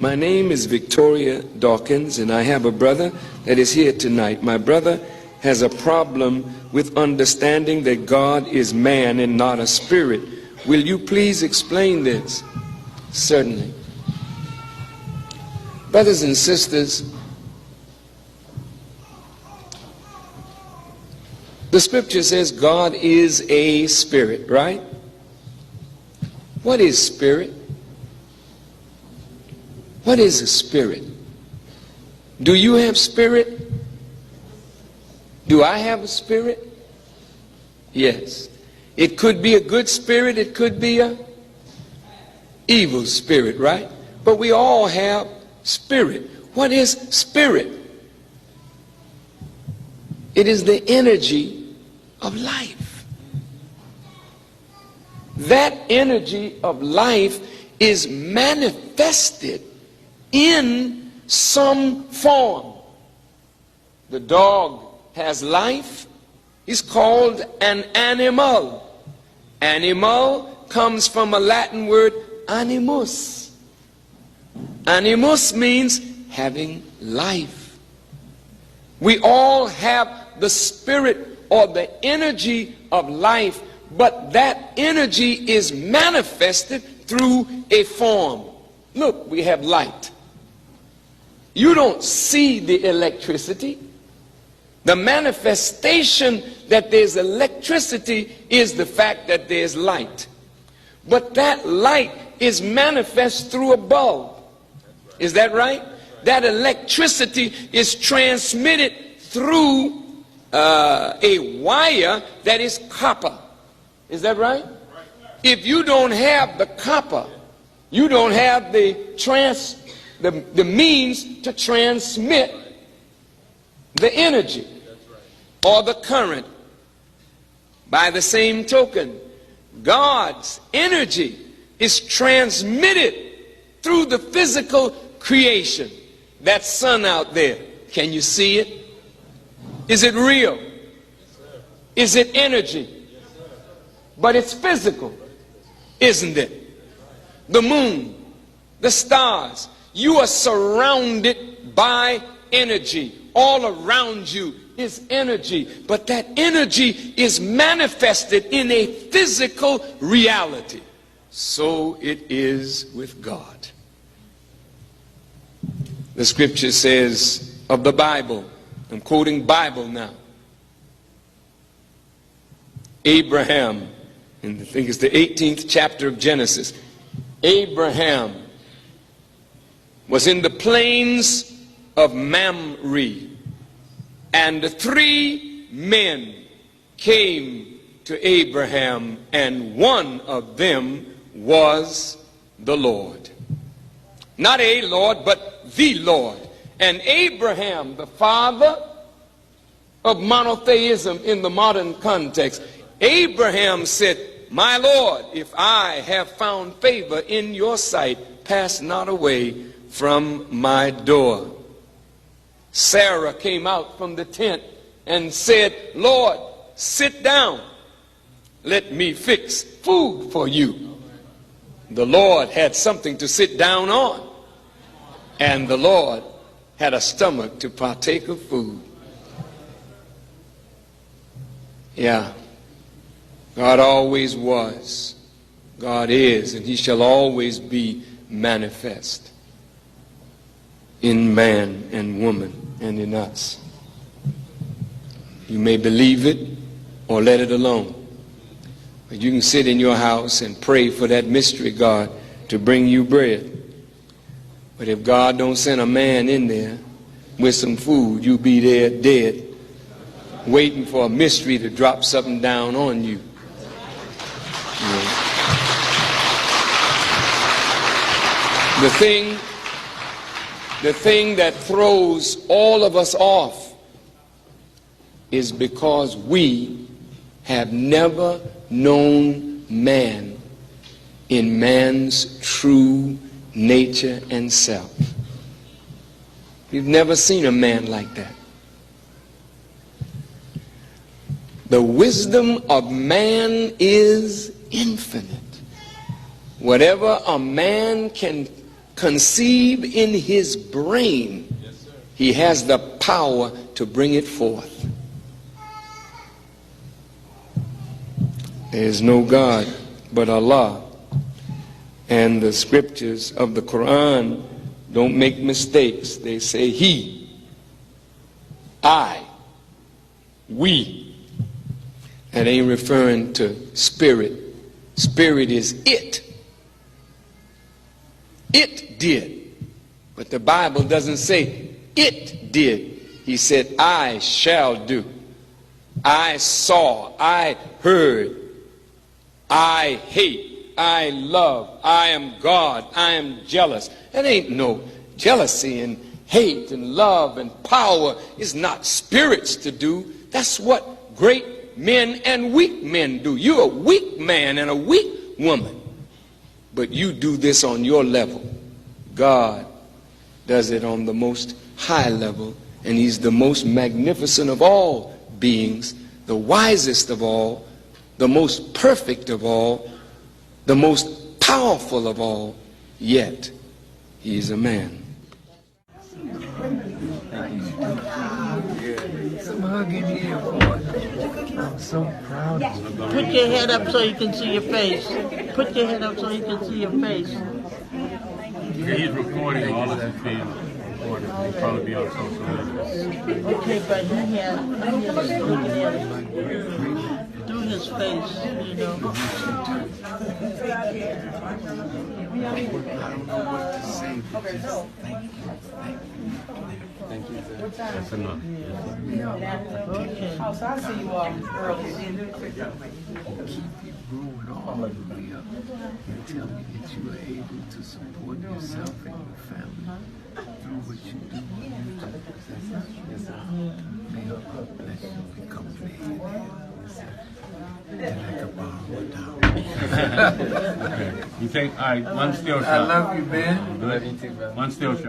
My name is Victoria Dawkins, and I have a brother that is here tonight. My brother has a problem with understanding that God is man and not a spirit. Will you please explain this? Certainly. Brothers and sisters, the scripture says God is a spirit, right? What is spirit? What is a spirit? Do you have spirit? Do I have a spirit? Yes. It could be a good spirit, it could be a evil spirit, right? But we all have spirit. What is spirit? It is the energy of life. That energy of life is manifested in some form. The dog has life. It's called an animal. Animal comes from a Latin word animus. Animus means having life. We all have the spirit or the energy of life, but that energy is manifested through a form. Look, we have light. You don't see the electricity. The manifestation that there's electricity is the fact that there's light. But that light is manifest through a bulb. Is that right? That electricity is transmitted through a wire that is copper. Is that right? If you don't have the copper, you don't have the means to transmit the energy or the current. By the same token, God's energy is transmitted through the physical creation. That sun out there, can you see it? Is it real? Is it energy? But it's physical, isn't it? The moon, the stars, you are surrounded by energy. All around you is energy, but that energy is manifested in a physical reality. So it is with God. The scripture says of the Bible, I'm quoting Bible now, Abraham, and I think it's the 18th chapter of Genesis, Abraham was in the plains of Mamre, and 3 men came to Abraham, and one of them was the Lord. Not a Lord, but the Lord. And Abraham, the father of monotheism in the modern context, Abraham said, "My Lord, if I have found favor in your sight, pass not away from my door." Sarah came out from the tent and said, "Lord, sit down. Let me fix food for you." The Lord had something to sit down on, and the Lord had a stomach to partake of food. Yeah, God always was, God is, and he shall always be manifest in man and woman and in us. You may believe it or let it alone. But you can sit in your house and pray for that mystery God to bring you bread. But if God don't send a man in there with some food, you'll be there dead, waiting for a mystery to drop something down on you. The thing that throws all of us off is because we have never known man in man's true nature and self. We've never seen a man like that. The wisdom of man is infinite. Whatever a man can conceive in his brain, he has the power to bring it forth. There is no God but Allah. And the scriptures of the Quran don't make mistakes. They say he, I, we. That ain't referring to spirit. Spirit is it. It did. But the Bible doesn't say it did. He said, I shall do. I saw. I heard. I hate. I love. I am God. I am jealous. It ain't no jealousy and hate and love and power. Is not spirits to do. That's what great men and weak men do. You're a weak man and a weak woman, but you do this on your level. God does it on the most high level, and he's the most magnificent of all beings, the wisest of all, the most perfect of all, the most powerful of all, yet he's a man. Some hugging here, boy. I'm so proud of you. Put your head up so you can see your face. Put your head up so you can see your face. He's recording all of his being recorded. He'll probably be on social media. Okay, but he has looking at it through his face, you know. I don't know what to say, but just thank you. Thank you. That's enough. Okay. So I see you all early. Keep you growing all of the way up and tell me that you are able to support yourself and your family through what you do on YouTube. May God bless you and become big. And I can borrow $1. Okay. You think, all right, one still shot. I love you, man. Good. One still shot.